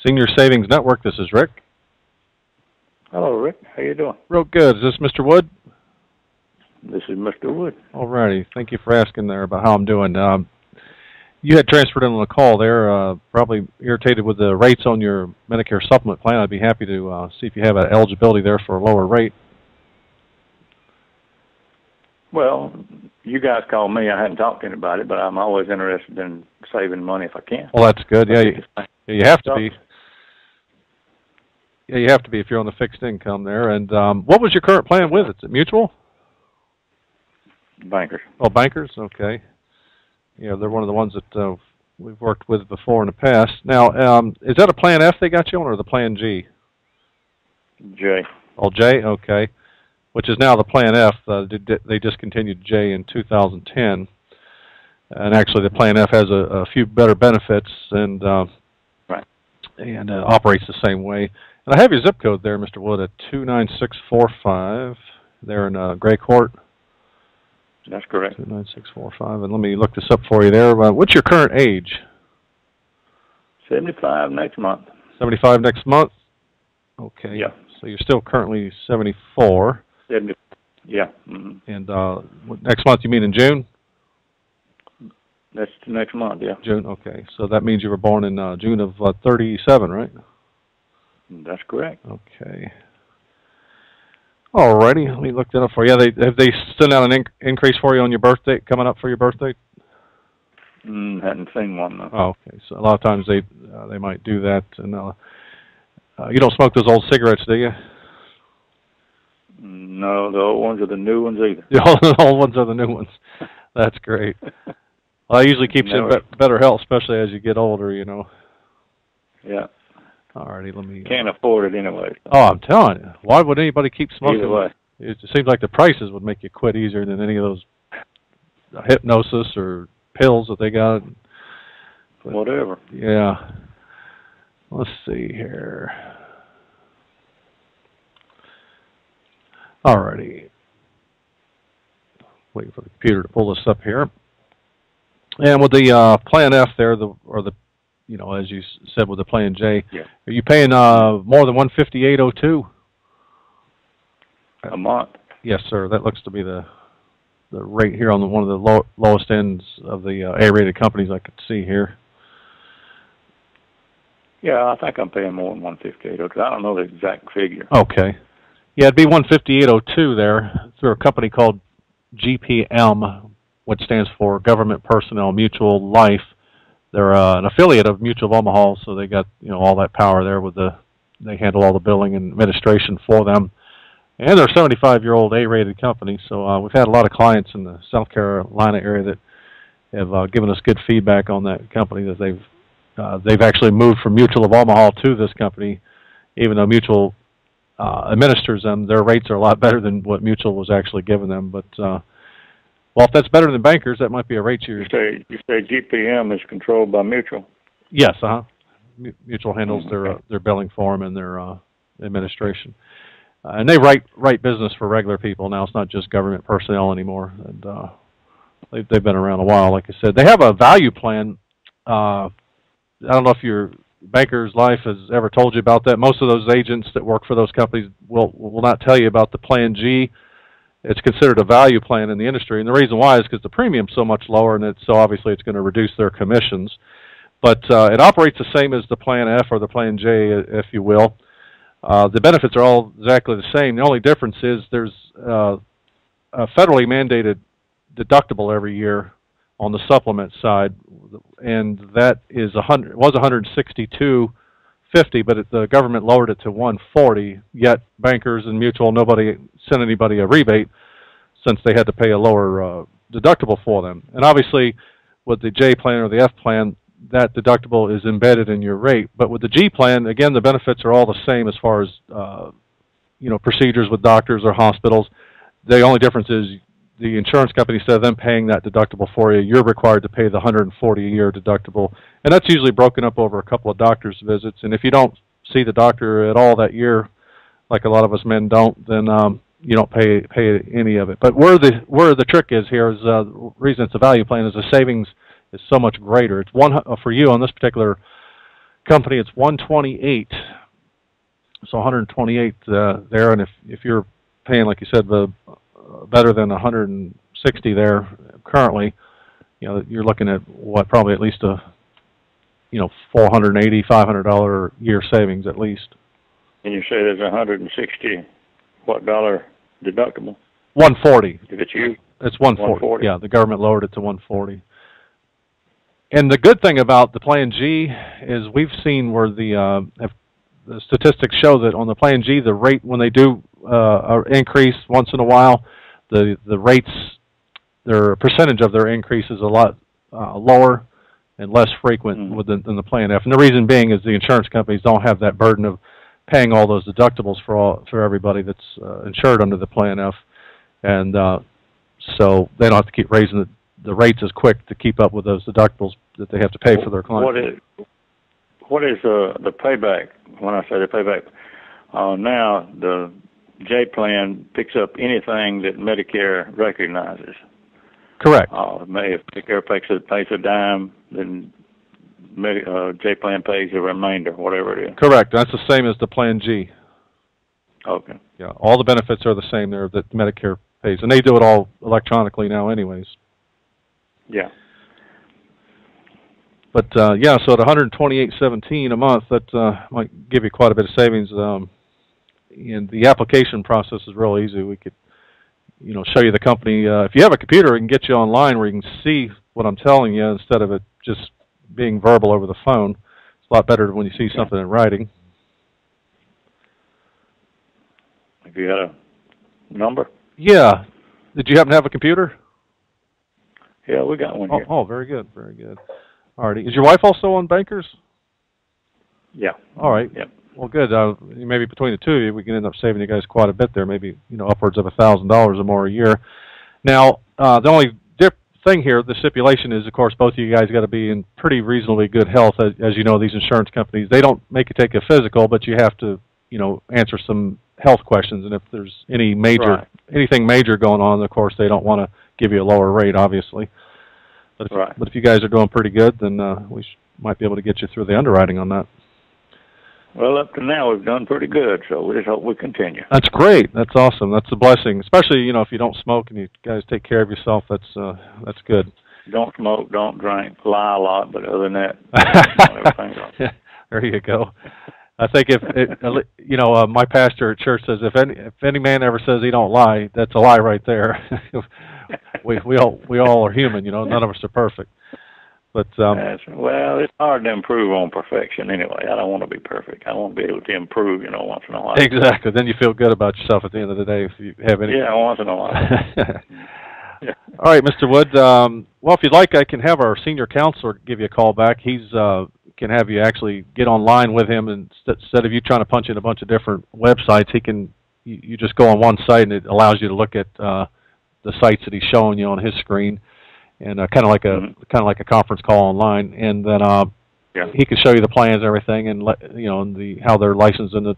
Senior Savings Network, this is Rick. Hello, Rick. How you doing? Real good. Is this Mr. Wood? This is Mr. Wood. All righty. Thank you for asking there about how I'm doing. You had transferred in on a call there, probably irritated with the rates on your Medicare supplement plan. I'd be happy to see if you have an eligibility there for a lower rate. Well, you guys called me. I hadn't talked to anybody, but I'm always interested in saving money if I can. Well, that's good. Yeah, you have to be. Yeah, you have to be if you're on the fixed income there. And what was your current plan with it? Is it mutual? Bankers. Oh, Bankers? Okay. Yeah, they're one of the ones that we've worked with before in the past. Now, is that a Plan F they got you on, or the Plan G? J. Oh, J? Okay. Which is now the Plan F. They discontinued J in 2010. And actually, the Plan F has a few better benefits and right. And operates the same way. And I have your zip code there, Mr. Wood, at 29645 there in Gray Court. That's correct. 29645. And let me look this up for you there. What's your current age? 75 next month. 75 next month? Okay. Yeah. So you're still currently 74. 70. Yeah. Mm-hmm. And next month, you mean in June? That's next month, yeah. June, okay. So that means you were born in June of 37, right? That's correct. Okay. All righty. Let me look that up for you. Have they sent out an increase for you on your birthday, coming up for your birthday? Hadn't seen one, though. Oh, okay. So a lot of times they might do that. And you don't smoke those old cigarettes, do you? No, the old ones are the new ones either. The old ones are the new ones. That's great. Well, that usually keeps you in better health, especially as you get older, you know. Yeah. All righty, let me... Can't afford it anyway. So. Oh, I'm telling you. Why would anybody keep smoking? Either way. It seems like the prices would make you quit easier than any of those hypnosis or pills that they got. But, whatever. Yeah. Let's see here. All righty. Waiting for the computer to pull this up here. And with the Plan F there, as you said with the Plan J, yeah. Are you paying more than $158.02 a month? Yes, sir. That looks to be the rate here on one of the lowest ends of the A-rated companies I could see here. Yeah, I think I'm paying more than $158.02. I don't know the exact figure. Okay. Yeah, it'd be $158.02 there through a company called GPM, which stands for Government Personnel Mutual Life. They're an affiliate of Mutual of Omaha, so they got all that power there they handle all the billing and administration for them. And they're a 75-year-old A-rated company, so we've had a lot of clients in the South Carolina area that have given us good feedback on that company, that they've actually moved from Mutual of Omaha to this company, even though Mutual administers them. Their rates are a lot better than what Mutual was actually giving them, but well, if that's better than Bankers, that might be a rate you say GPM is controlled by Mutual? Yes, Mutual handles their billing for them and their administration. And they write business for regular people now. It's not just government personnel anymore. And they've been around a while, like I said. They have a value plan. I don't know if your Bankers Life has ever told you about that. Most of those agents that work for those companies will not tell you about the Plan G. It's considered a value plan in the industry, and the reason why is because the premium's so much lower, and so obviously it's going to reduce their commissions. But it operates the same as the Plan F or the Plan J, if you will. The benefits are all exactly the same. The only difference is there's a federally mandated deductible every year on the supplement side, and that is was $162.50, but the government lowered it to $140. Yet Bankers and Mutual, nobody sent anybody a rebate since they had to pay a lower deductible for them. And obviously, with the J plan or the F plan, that deductible is embedded in your rate. But with the G plan, again, the benefits are all the same as far as procedures with doctors or hospitals. The only difference is the insurance company, instead of them paying that deductible for you, you're required to pay the $140 a year deductible. And that's usually broken up over a couple of doctor's visits. And if you don't see the doctor at all that year, like a lot of us men don't, then you don't pay any of it. But where the trick is here is the reason it's a value plan is the savings is so much greater. It's for you on this particular company, it's 128. So 128 there, and if you're paying, like you said, better than 160 there currently, you're looking at probably at least a $480, $500 year savings at least. And you say there's 160 what dollar deductible? 140. If it's you? It's 140. Yeah, the government lowered it to 140. And the good thing about the Plan G is we've seen where the statistics show that on the Plan G, the rate when they do increase once in a while, the rates, their percentage of their increase is a lot lower and less frequent than the Plan F. And the reason being is the insurance companies don't have that burden of paying all those deductibles for everybody that's insured under the Plan F, and so they don't have to keep raising the rates as quick to keep up with those deductibles that they have to pay for their clients. What is the payback? When I say the payback, now the J plan picks up anything that Medicare recognizes. Correct. If Medicare pays a dime, then J plan pays the remainder, whatever it is. Correct. That's the same as the Plan G. Okay. Yeah, all the benefits are the same there that Medicare pays, and they do it all electronically now, anyways. Yeah. But yeah, so at $128.17 a month, that might give you quite a bit of savings. And the application process is real easy. We could, show you the company. If you have a computer, we can get you online where you can see what I'm telling you instead of it just being verbal over the phone. It's a lot better when you see something in writing. Have you got a number? Yeah. Did you happen to have a computer? Yeah, we got one here. Oh, very good, very good. Alrighty. Is your wife also on Bankers? Yeah. All right. Yep. Well, good. Maybe between the two of you, we can end up saving you guys quite a bit there. Maybe upwards of $1,000 or more a year. Now, the only thing here, the stipulation is, of course, both of you guys got to be in pretty reasonably good health. As you know, these insurance companies, they don't make you take a physical, but you have to, answer some health questions. And if there's anything major going on, of course, they don't want to give you a lower rate, obviously. But if you guys are doing pretty good, then we might be able to get you through the underwriting on that. Well, up to now, we've done pretty good, so we just hope we continue. That's great. That's awesome. That's a blessing, especially, if you don't smoke and you guys take care of yourself. That's good. Don't smoke, don't drink, lie a lot, but other than that, everything's all right. There you go. I think my pastor at church says if any man ever says he don't lie, that's a lie right there. we all are human, none of us are perfect. But well, it's hard to improve on perfection anyway. I don't want to be perfect. I want to be able to improve, once in a while. Exactly. Then you feel good about yourself at the end of the day if you have any. Yeah, once in a while. Yeah. All right, Mr. Wood. Well, if you'd like, I can have our senior counselor give you a call back. He's can have you actually get online with him, and instead of you trying to punch in a bunch of different websites, he can. You just go on one site, and it allows you to look at the sites that he's showing you on his screen, and kind of like a conference call online, and then he can show you the plans and everything, and how they're licensed in the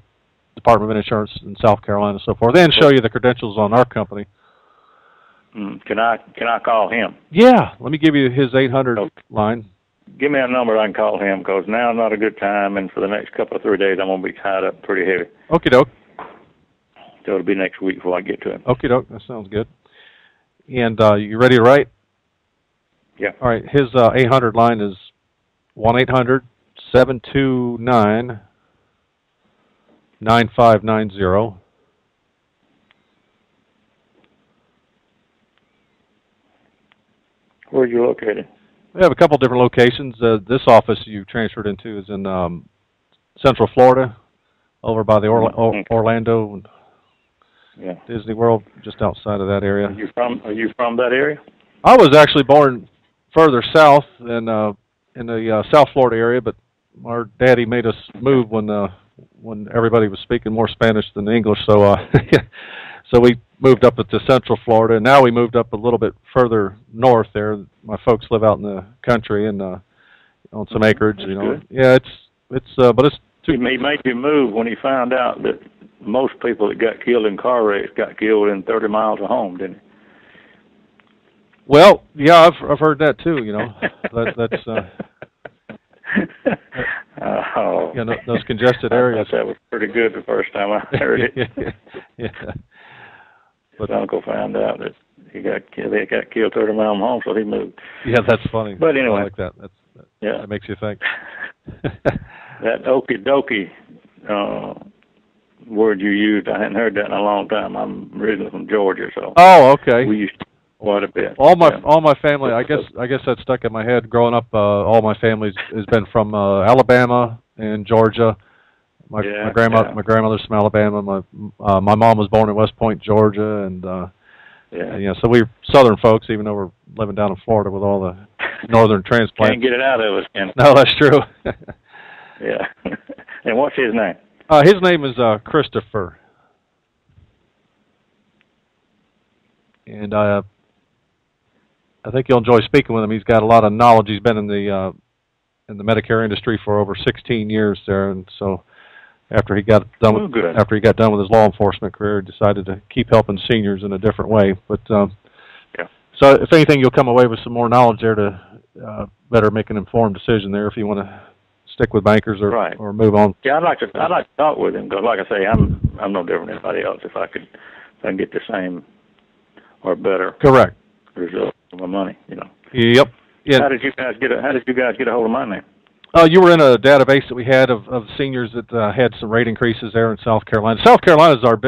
Department of Insurance in South Carolina and so forth, and show you the credentials on our company. Can I call him? Yeah, let me give you his 800 line. Give me a number I can call him, because now is not a good time, and for the next couple of 3 days I'm going to be tied up pretty heavy. Okie doke. So it'll be next week before I get to him. Okie doke, that sounds good. And you ready to write? Yeah. All right, his 800 line is 1-800-729-9590. Where are you located? We have a couple different locations. This office you transferred into is in Central Florida, over by the Orlando Disney World, just outside of that area. Are you from that area? I was actually born further south in the South Florida area, but our daddy made us move when everybody was speaking more Spanish than English, so so we moved up to Central Florida, and now we moved up a little bit further north there. My folks live out in the country and on some acreage, Good. Yeah, but it's too. He made you move when he found out that most people that got killed in car wrecks got killed within 30 miles of home, didn't he? Well, yeah, I've heard that too. That's. Oh, you know, those congested areas. I thought that was pretty good the first time I heard it. Yeah. His uncle found out that they got killed 30 miles from home, so he moved. Yeah, that's funny. But anyway, I like that. That makes you think. That okie dokie word you used, I hadn't heard that in a long time. I'm originally from Georgia, so. Oh, okay. We used to quite a bit. All my family, I guess that stuck in my head. Growing up, all my family has been from Alabama and Georgia. My grandmother's from Alabama. My mom was born in West Point, Georgia, and so we're Southern folks, even though we're living down in Florida with all the northern transplants. Can't get it out of us, can No, that's true. Yeah. And what's his name? His name is Christopher, and I think you'll enjoy speaking with him. He's got a lot of knowledge. He's been in the Medicare industry for over 16 years there, and so after he got done with his law enforcement career, he decided to keep helping seniors in a different way. But so if anything, you'll come away with some more knowledge there to better make an informed decision there if you want to stick with bankers or move on. Yeah, I'd like to talk with him because, like I say, I'm no different than anybody else. If I can get the same or better result for my money, you know. Yep. Yeah. How did you guys get a hold of my name? You were in a database that we had of seniors that had some rate increases there in South Carolina. South Carolina is our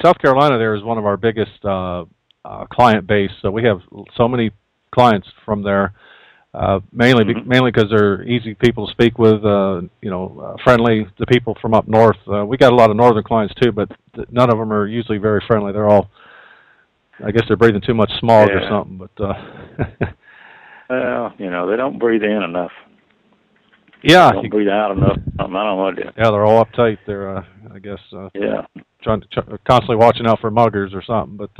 South Carolina there is one of our biggest client base. So we have so many clients from there, mainly because they're easy people to speak with, friendly. The people from up north, we got a lot of northern clients too, but none of them are usually very friendly. They're all, I guess they're breathing too much smog or something. But well, they don't breathe in enough. Yeah, don't breathe out enough. I don't know what it is. Yeah, they're all uptight. They're, I guess, trying to constantly watching out for muggers or something. But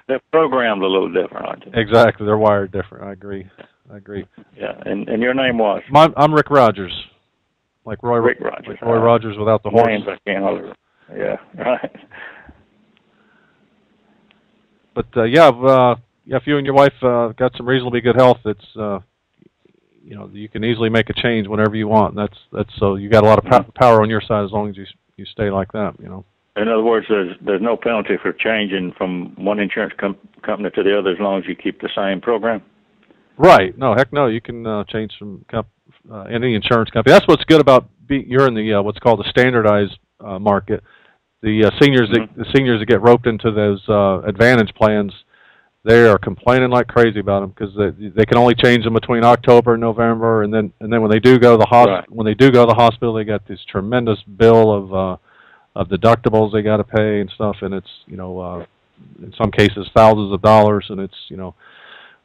they're programmed a little different, aren't they? Exactly, they're wired different. I agree. Yeah, and your name was? I'm Rick Rogers, like Rick Rogers. Like Roy Rogers without the horse. Names I can't hold. Yeah, right. But if you and your wife got some reasonably good health, it's you can easily make a change whenever you want. And that's so you got a lot of power on your side as long as you stay like that. In other words, there's no penalty for changing from one insurance company to the other as long as you keep the same program. Right? No, heck no. You can change from any insurance company. That's what's good about you're in the what's called the standardized market. The seniors that get roped into those Advantage plans, they are complaining like crazy about them because they can only change them between October and November, and then when they do go to the hospital, they got this tremendous bill of deductibles they got to pay and stuff, and it's in some cases thousands of dollars, and it's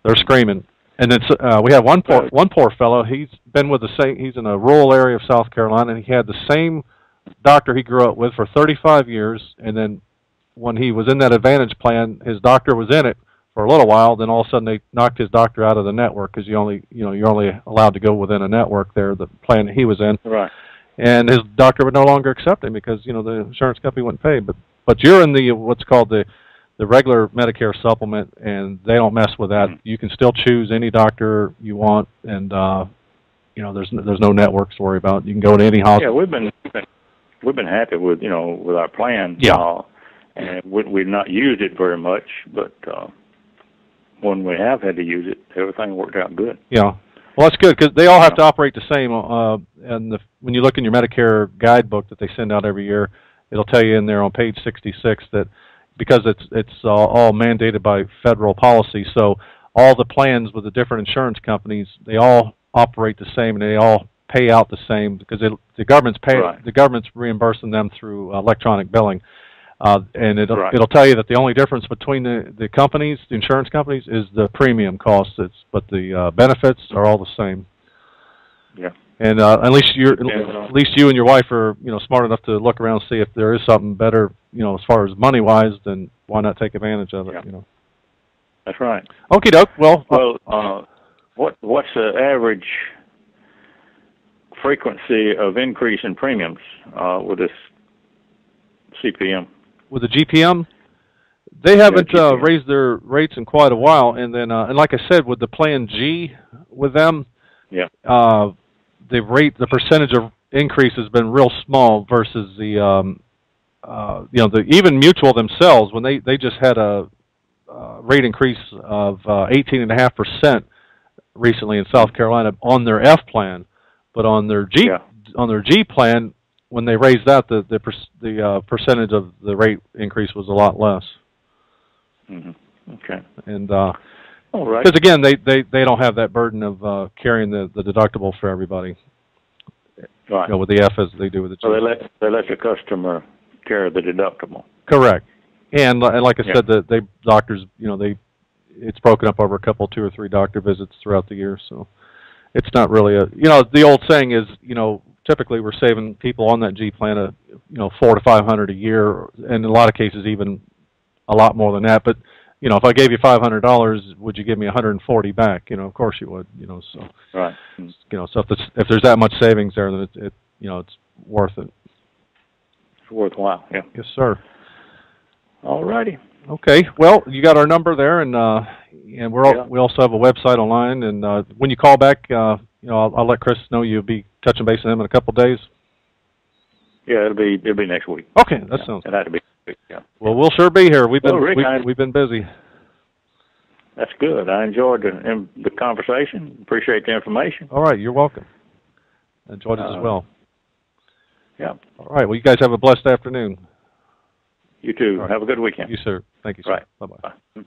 they're screaming. And then we have one poor fellow. He's been with he's in a rural area of South Carolina, and he had the same doctor he grew up with for 35 years, and then when he was in that Advantage plan, his doctor was in it for a little while. Then all of a sudden they knocked his doctor out of the network because you're only allowed to go within a network there, the plan that he was in. Right. And his doctor would no longer accept him because the insurance company wouldn't pay. But you're in the what's called the regular Medicare supplement, and they don't mess with that. You can still choose any doctor you want, and there's no networks to worry about. You can go to any hospital. Yeah, we've been happy with with our plan. Yeah. And we've not used it very much, but when we have had to use it, everything worked out good. Yeah. Well, that's good because they all have to operate the same. And when you look in your Medicare guidebook that they send out every year, it'll tell you in there on page 66 that because it's all mandated by federal policy, so all the plans with the different insurance companies, they all operate the same and they all pay out the same because the government's reimbursing them through electronic billing. And it'll tell you that the only difference between the companies, the insurance companies, is the premium cost. But the benefits are all the same. Yeah. And at least you and your wife are smart enough to look around and see if there is something better as far as money wise. Then why not take advantage of it? Yeah. That's right. Okie doke. Well, what's the average frequency of increase in premiums with this CPM? With the GPM, they haven't raised their rates in quite a while, and then and like I said, with the Plan G with them, the percentage of increase has been real small versus the the even Mutual themselves, when they just had a rate increase of 18.5% recently in South Carolina on their F plan, but on their G plan, when they raised that, the percentage of the rate increase was a lot less. Mm-hmm. Okay. And all right. because again, they don't have that burden of carrying the deductible for everybody. Right. With the F as they do with the G. So they let the customer carry the deductible. Correct. And like I said, the doctors, it's broken up over a couple, 2 or 3 doctor visits throughout the year, so it's not really the old saying is, typically we're saving people on that G plan $400 to $500 a year, and in a lot of cases even a lot more than that. But if I gave you $500, would you give me $140 back? Of course you would. So right. So if there's that much savings there, then it's worth it. It's worthwhile. Yeah. Yes, sir. All righty. Okay. Well, you got our number there, and we also have a website online. And when you call back, I'll let Chris know you'll be touching base with him in a couple of days. Yeah, it'll be next week. Okay, that sounds good. It'll have to be next week. Yeah. Well, we'll sure be here. We've been busy. That's good. I enjoyed the conversation. Appreciate the information. All right, you're welcome. Enjoyed it as well. Yeah. All right. Well, you guys have a blessed afternoon. You too. Right. Have a good weekend. You, sir. Thank you, sir. Right. Bye-bye. Bye.